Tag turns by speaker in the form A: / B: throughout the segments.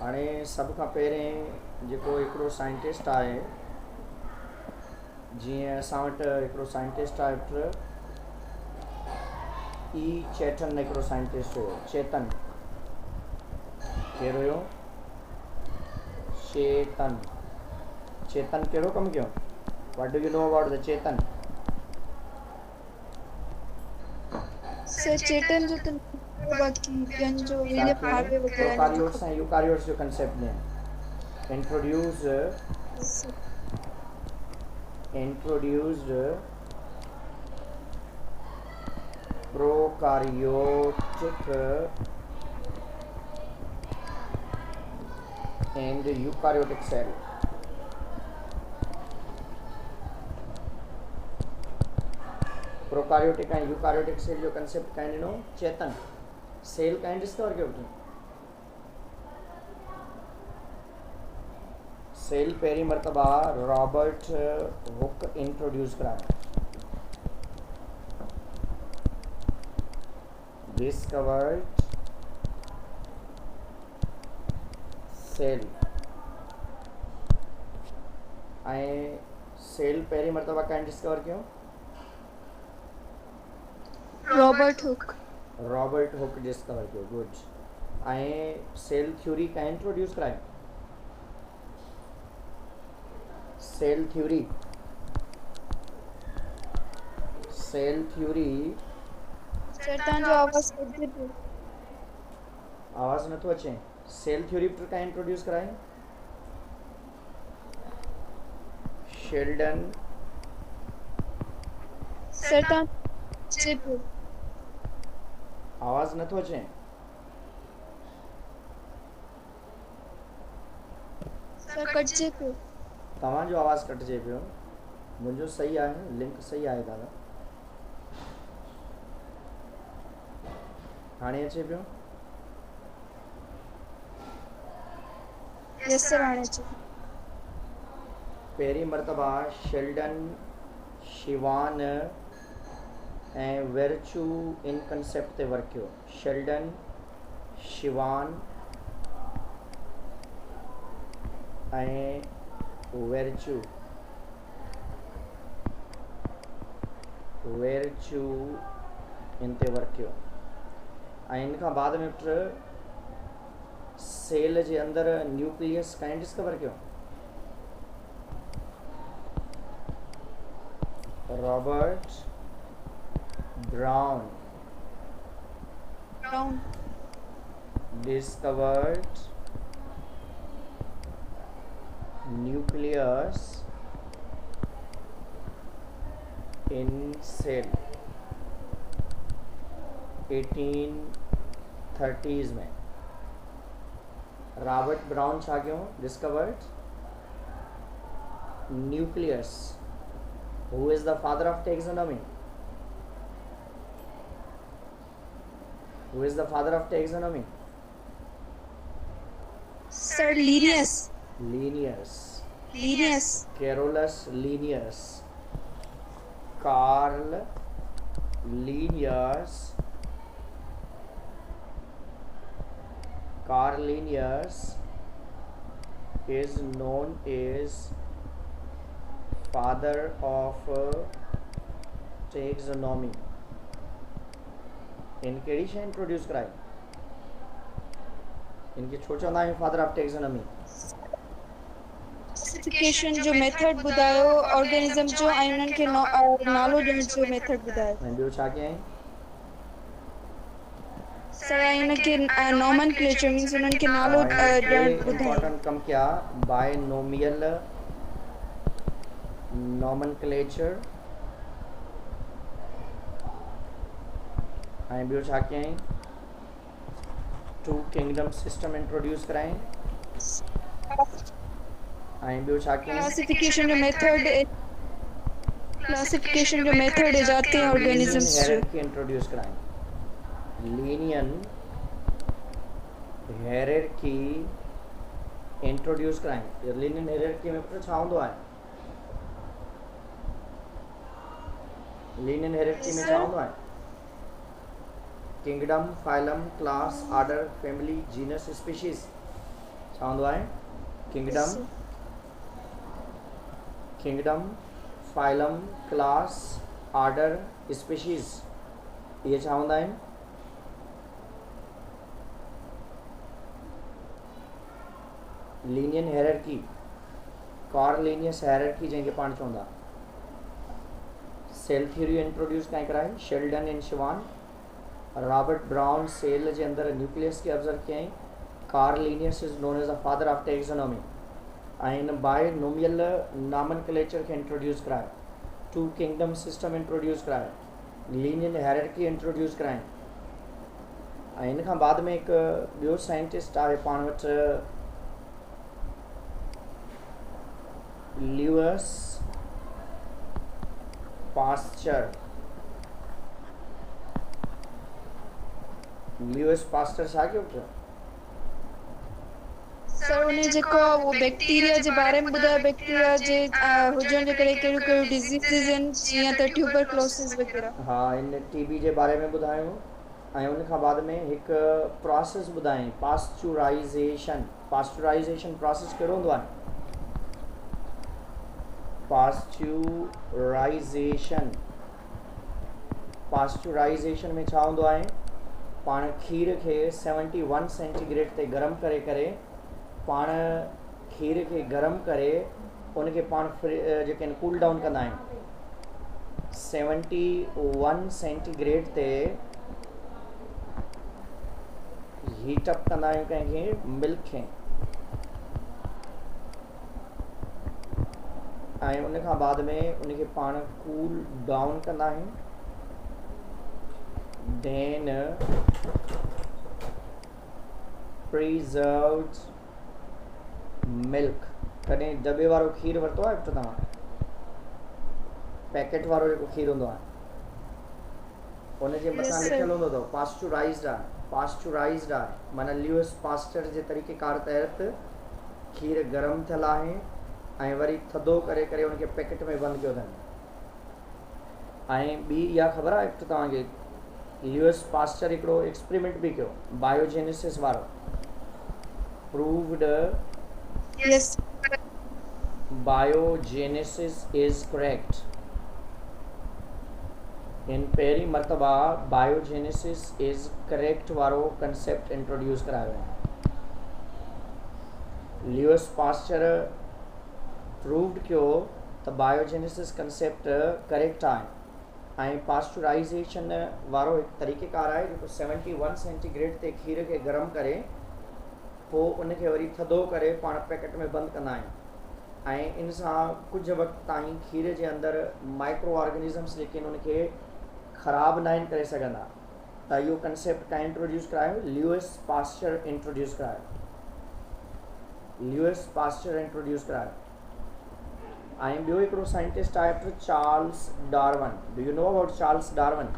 A: हाणे सभ खां पहिरें जेको हिकिड़ो साइंटिस्ट आहे, जीअं असां वटि हिकिड़ो साइंटिस्ट आहे ई चेतन, हिकिड़ो साइंटिस्ट हुयो चेतन। केरु हुयो? चेतन। चेतन कहिड़ो कमु कयो? What do you know about the Chetan?
B: Sir Chetan जो तो बाकी ॿियनि जो इन हार्डवेयर वग़ैरह
A: प्रोकारियोट्स ऐं यूकारियोट्स जो कंसेप्ट ने introduced prokaryotic and eukaryotic cell. Prokaryotic and eukaryotic cell जो कंसेप्ट काइंड नो चेतन सेल काइंड डिस्कवर कयो थी। सेल पहिरीं मरतबा रॉबर्ट हुक इंट्रोड्यूस कराया। डिस्कवर्ड सेल ऐं सेल पहिरीं मरतबा काइंड डिस्कवर कयो?
B: रॉबर्ट हुक
A: डिस्कवर कयो। गुड। ऐं सेल थ्योरी काइं इंट्रोड्यूस कराई? सेल थ्योरी
B: सर तव्हांजो आवाज़ कटिजे पियो।
A: आवाज़ नथो अचे। सेल थ्योरी पर काइं इंट्रोड्यूस कराई? शेल्डन।
B: सर तव्हां
A: आवाज़ नथो अचे।
B: सर कटिजे पियो।
A: तव्हांजो आवाज़ कटिजे पियो। मुंहिंजो सही आहे, लिंक सही आहे दादा। हाणे अचे पियो?
B: यस सर हाणे अचे।
A: पहिरीं मरतबा शेल्डन, शिवान ऐं वेरचू इन कंसेप्ट ते वर्क कयो। शेल्डन, शिवान ऐं वेरचू इन ते वर्क कयो। ऐं इन खां बाद में सेल जे अंदरि न्यूक्लियस काइं डिस्कवर कयो? Robert brown discovered nucleus in cell 1830s में। रॉबर्ट ब्राउन छा कयो? Discovered nucleus. Who is the father of taxonomy? Who is the father of taxonomy?
B: Sir Linnaeus.
A: Carolus Linnaeus. Carl Linnaeus is known as father of taxonomy. इन कहिड़ी शइ introduce कराई? इनके छो चवंदा आहियूं फादर ऑफ टेक्सोनॉमी?
B: क्लासिफिकेशन जो method ॿुधायो ऑर्गेनिज्म जो ऐं उन्हनि खे नालो ॾियण जो मेथड ॿुधायो।
A: ऐं ॿियो छा कयईं?
B: सर इनके नॉमेनक्लेचर मींस उन्हनि खे नालो ॾियण ॿुधायो।
A: इंपॉर्टेंट कम क्या? बायनोमियल नॉमेनक्लेचर ऐं ॿियो छा कयईं? टू किंगडम सिस्टम इंट्रोड्यूस कराई। ऐं ॿियो छा कयईं?
B: क्लासिफिकेशन जो मेथड जाते ऑर्गेनिजम्स जो
A: इंट्रोड्यूस कराई। लीनियन हेरेरकी इंट्रोड्यूस कराई। लीनियन हेरेरकी में छा हूंदो आहे? लीनियन हेरेरकी में छा हूंदो आहे? Kingdom, phylum, class, order, family, genus, species. छा हूंदो आहे?
B: Yes,
A: kingdom,
B: sir.
A: Kingdom, phylum, class, order, species, इहे छा हूंदा आहिनि? लीनियर हायरार्की, कॉर्लिनियस हायरार्की जंहिंखे पाण चवंदा। सेल थ्योरी इंट्रोड्यूस कंहिं कराई? Schleiden and Schwann. Robert Brown cell जे अंदरि न्यूक्लियस खे ऑब्जर्व कयईं। Carl Linnaeus is known as the father of taxonomy. ऐं बायनोमियल नॉमनक्लेचर खे इंट्रोड्यूस करायो। टू किंगडम सिस्टम इंट्रोड्यूस करायो। लीनियर हायरार्की इंट्रोड्यूस कराई। ऐं इन खां बाद में हिकु ॿियो साइंटिस्ट आहे पाण वटि, ल्यूअस पास्चर। ल्यूअस पास्चर छा कयो पियो?
B: सर उन्हें जेको आहे वो बैक्टीरिया जे बारे में ॿुधायो, बैक्टीरिया जे हुजण जे करे कहिड़ियूं कहिड़ियूं डिजीज़िस आहिनि, जीअं त ट्यूबरक्लोसिस वग़ैरह।
A: हा, इन टीबी जे बारे में ॿुधायो। ऐं उन खां बाद में हिकु प्रोसेस ॿुधायईं, पास्चुराइज़ेशन। पास्चुराइज़ेशन प्रोसेस कहिड़ो हूंदो आहे? पास्चुराइज़ेशन। पास्चुराइज़ेशन में छा हूंदो आहे? पाण खीर खे 71 सेंटीग्रेड ते गरम करे पाण खीर खे गरम करे उनखे पाण जेके आहिनि कूल डाउन कंदा आहियूं। 71 सेंटीग्रेड ते हीटअप कंदा आहियूं कंहिंखे, मिल्क खे। ऐं उन खां बाद में उनखे पाण कूल डाउन कंदा आहियूं। देन प्रिजर्व्ड मिल्क। कॾहिं दॿे वारो खीर वरितो आहे पुटु तव्हां? पैकेट वारो जेको खीर हूंदो आहे उनजे मथां
B: Yes, sir.
A: लिखियलु हूंदो अथव पास्चुराइज़्ड आहे। पास्चुराइज़्ड आहे माना ल्यूअस पास्चर जे तरीक़ेकार तहत खीर गरम थियल आहे ऐं वरी थधो करे उनखे पैकेट में बंदि कयो अथनि। ऐं ॿी इहा ख़बर आहे पुटु तव्हांखे, ल्यूअस पास्चर हिकिड़ो एक्सपेरिमेंट बि कयो, बायोजेनेसिस वारो। Proved
B: Yes.
A: Biogenesis is correct. इन पहिरीं मरतबा बायोजेनेसिस इज़ करेक्ट वारो कंसेप्ट इंट्रोड्यूस करायो आहे। ल्यूअस पास्चर प्रूव्ड कयो त बायोजेनेसिस कंसेप्ट करेक्ट आहे। ऐं पास्चुराइज़ेशन वारो हिकु तरीक़ेकार आहे जेको 71 सेंटीग्रेड ते खीर खे गरम करे पोइ उनखे वरी थधो करे पाण पैकेट में बंदि कंदा आहियूं। ऐं इन सां कुझु वक़्तु ताईं खीर जे अंदरि माइक्रो ऑर्गेनिज़म्स जेके आहिनि उनखे ख़राबु न आहिनि करे सघंदा। त इहो कंसेप्ट कंहिं इंट्रोड्यूस करायो? ल्यूअस पास्चर इंट्रोड्यूस करायो। ल्यूअस पास्चर इंट्रोड्यूस करायो। ऐं ॿियो हिकिड़ो साइंटिस्ट आहे Charles Darwin. Do you know about Charles Darwin?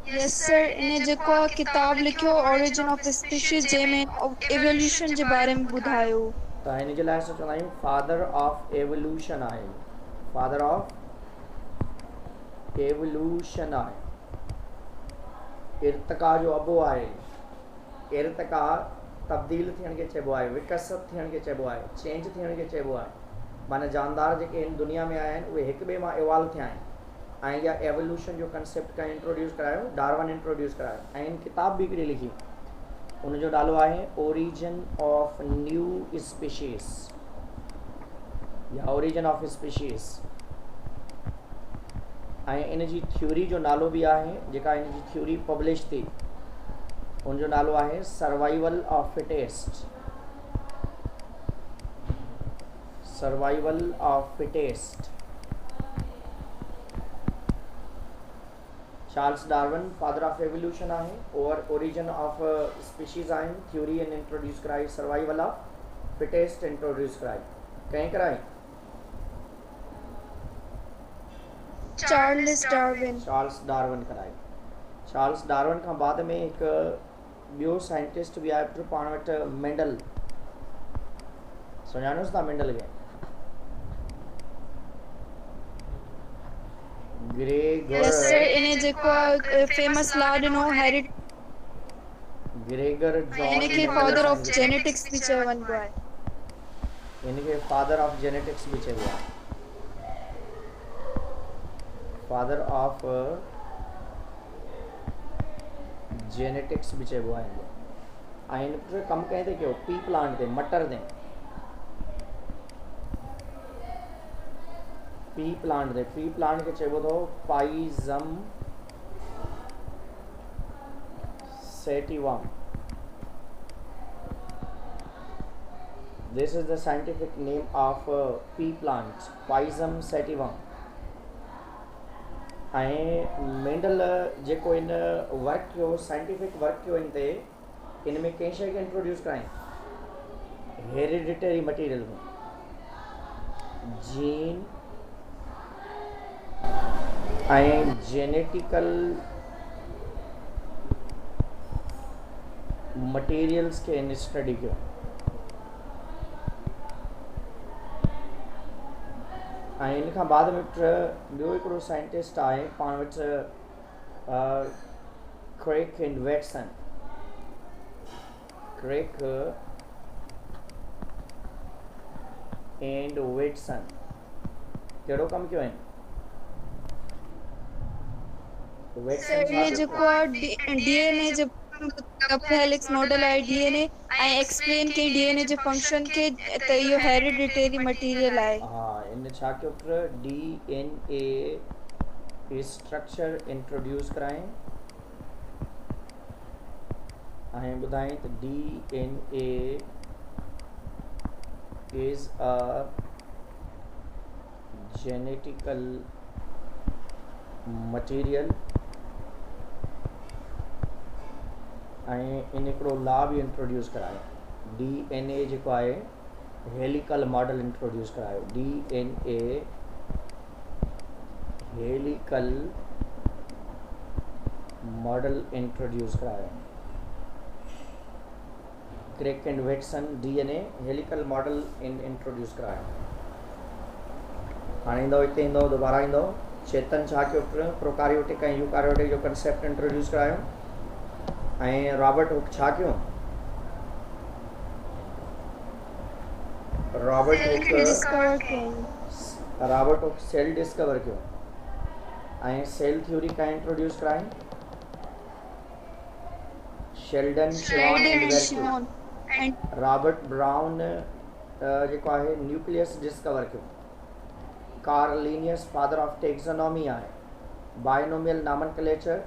B: Yes, sir. इन्हें जेको किताब लिखियो ऑरिजिन ऑफ स्पीशीज, जंहिंमें एवोल्यूशन जे बारे में ॿुधायो।
A: त हिन जे लाइ असां चवंदा आहियूं फादर ऑफ एवोल्यूशन आहे। फादर ऑफ एवोल्यूशन आहे। इर्तिका जो अबो आहे। इर्तिका तब्दील थियण खे चइबो आहे, विकसित थियण खे चइबो आहे, चेंज थियण खे चइबो आहे। माना जानदार जेके हिन दुनिया में आया आहिनि उहे हिक ॿिए मां इवॉल्व थिया आहिनि। ऐं इहा एवोल्यूशन जो कंसेप्ट कंहिं इंट्रोड्यूस करायो? डार्विन इंट्रोड्यूस करायो। ऐं हिन किताब बि हिकिड़ी लिखी, उनजो नालो आहे ओरिजिन ऑफ न्यू स्पीशीज़ या ओरिजिन ऑफ स्पीशीज़। ऐं इन जी थ्योरी जो नालो बि आहे, जेका इन जी थ्योरी पब्लिश थी उनजो नालो आहे survival of fittest. Survival of fittest. Charles Darwin father of evolution आहे और ओरिजिन ऑफ स्पीशीज़ आहिनि। थ्योरी इन इंट्रोड्यूस कराई, सर्वाइवल ऑफ फिटेस्ट इंट्रोड्यूस कराई। कंहिं कराई?
B: Charles Darwin.
A: चार्ल्स डार्विन कराई। चार्ल्स डार्विन खां बाद में हिकु ॿियो साइंटिस्ट बि आहे पाण वटि, मेंडल। सुञाणोसि था मेंडल खे?
B: Yes, sir. इन्हें जेको फेमस लॉ ॾिनो
A: ग्रेगर जॉन
B: इनके फादर ऑफ जेनेटिक्स भी चवन बॉय
A: इनके फादर ऑफ जेनेटिक्स भी चइबो आहे फादर ऑफ जेनेटिक्स भी चइबो आहे ऐं इन ते कमु कंहिं ते कयो पी प्लांट ते मटर ते पी प्लांट खे चइबो अथव pisum sativum this is the scientific name of pea plant pisum sativum ऐं मेंडल जेको इन वर्क कयो साइंटिफिक वर्क कयो इन ते इन में कंहिं शइ खे इंट्रोड्यूस कराई हेरिडिटरी मटीरियल में जीन ऐं जेनेटिकल मटीरियल्स खे इन स्टडी कयो ऐं इन खां बाद में ॿियो हिकिड़ो साइंटिस्ट आहे पाण वटि क्रेक एंड वेटसन क्रेक एंड वेटसन कहिड़ो कमु कयो आहिनि
B: ये जेको डीएनए जो डबल हेलिक्स मॉडल आहे डीएनए ऐं एक्सप्लेन कई डीएनए जे फंक्शन के त इहो हेरिडिटरी मटीरियल आहे
A: हा इन छा कयो डीएनए स्ट्रक्चर इंट्रोड्यूस कराएं ऐं ॿुधाएं त DNA is a genetical material ऐं इन हिकिड़ो लॉ बि इंट्रोड्यूस करायो डीएनए जेको आहे हेलिकल मॉडल इंट्रोड्यूस करायो डीएनए हेलिकल मॉडल इंट्रोड्यूस करायो Crick and Watson DNA helical model introduce करायो हाणे ईंदो हिते ईंदो दोबारा ईंदो चेतन छा कयो प्रोकारियोटिक ऐं यूकारियोटिक जो कंसेप्ट इंट्रोड्यूस करायो ऐं रॉबर्ट हुक छा कयो रॉबर्ट हुक सेल डिस्कवर कयो ऐं सेल थ्योरी का इंट्रोड्यूस कराई Schleiden Schwann and Robert Brown जेको आहे न्यूक्लियस डिस्कवर कयो Carl Linnaeus father of taxonomy आहे binomial nomenclature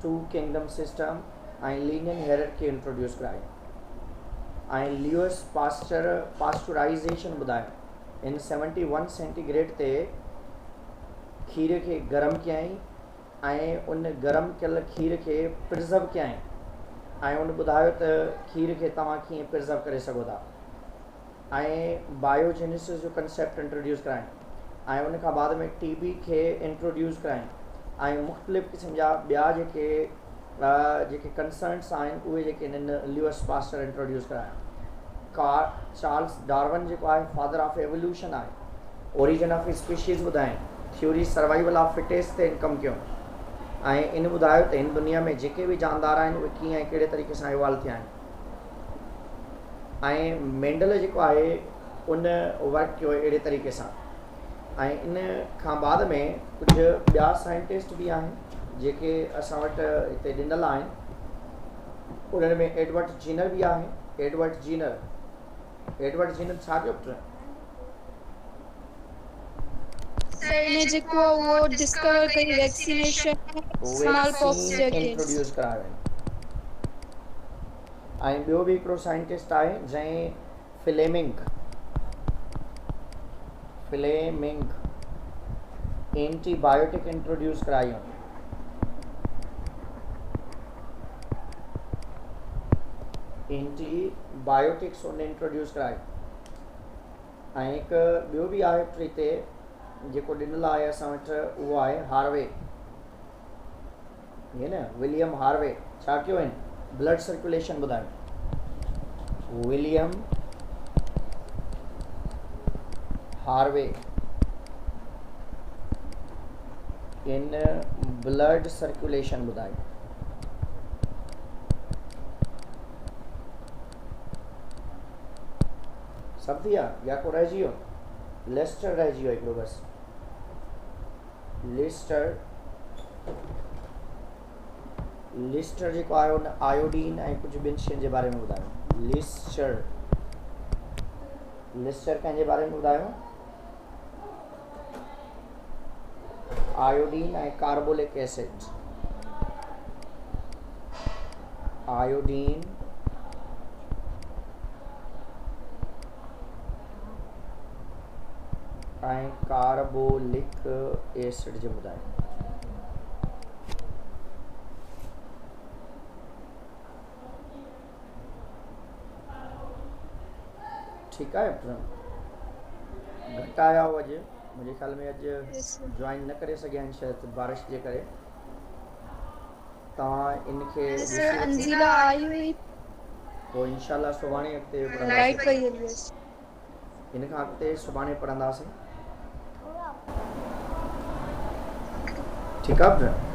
A: two kingdom system ऐं लीनियन हेयरarchy इंट्रोड्यूस कराई ऐं ल्यूइस पास्चराइजेशन ॿुधायो इन 71 सेंटीग्रेड ते खीर खे गरम कयईं ऐं उन गरम कयल खीर खे प्रिज़र्व कयईं ऐं उन ॿुधायो त खीर खे तव्हां कीअं प्रिज़र्व करे सघो था ऐं बायोजेनेसिस जो कंसेप्ट इंट्रोड्यूस कराइनि ऐं उन खां बाद में टीबी खे इंट्रोड्यूस कराइनि ऐं मुख़्तलिफ़ क़िस्म जा ॿिया जेके कंसर्न्स आहिनि उहे जेके इन्हनि ल्यूइस पास्चर इंट्रोड्यूस कराया चार्ल्स डार्विन जेको आहे फादर ऑफ एवोल्यूशन आहे ओरिजिन ऑफ स्पीशीज़ ॿुधाइनि थ्योरी सर्वाइवल ऑफ फिटेस्ट ते कमु कयो ऐं इन ॿुधायो त हिन दुनिया में जेके बि जानदार आहिनि उहे कीअं ऐं कहिड़े तरीक़े सां इवॉल्व थिया आहिनि ऐं मेंडल जेको आहे उन वर्क कयो अहिड़े तरीक़े सां ऐं इन खां बाद में कुझु ॿिया साइंटिस्ट बि आहिनि जेके असां वटि हिते ॾिनल आहिनि उन्हनि में एडवर्ड जीनर बि आहे एडवर्ड जीनर छा कयो
B: जेको वो डिस्कवर कई वैक्सीनेशन स्मॉल पॉक्स जे
A: इंट्रोड्यूस करायो ऐं ॿियो बि हिकिड़ो साइंटिस्ट आहे जंहिं फ्लेमिंग एंटीबायोटिक इंट्रोड्यूस करायूं एंटीबायोटिक्स उन इंट्रोड्यूस कराई ऐं हिकु ॿियो बि आहे हिते जेको ॾिनल आहे असां वटि उहो आहे हार्वे हीअ न विलियम हार्वे छा कयो आहिनि ब्लड सर्कुलेशन ॿुधायो William Harvey in blood circulation ॿुधायो सब दिया या को रहिजी वियो? लिस्टर रहिजी वियो हिकिड़ो बस। लिस्टर जेको आयो न आयोडीन ऐं कुझु ॿिनि शयुनि जे बारे में ॿुधायो। लिस्टर कंहिंजे बारे में ॿुधायो? आयोडीन ऐं कार्बोलिक एसिड। आयोडीन ऐं कार्बोलिक एसिड जो ॿुधायो। ठीक है। घटि आया हो अॼु, मुंहिंजे ख्याल में अॼु जॉइन न करे सघिया आहिनि शायदि बारिश जे करे। तव्हां इनखे
B: अंजीला आई हुई
A: पोइ इंशाल्लाह सुभाणे अॻिते
B: लाइट
A: पढ़ंदासीं।
B: वई हुई।
A: इन खां अॻिते सुभाणे पढ़ंदासीं। ठीकु आहे।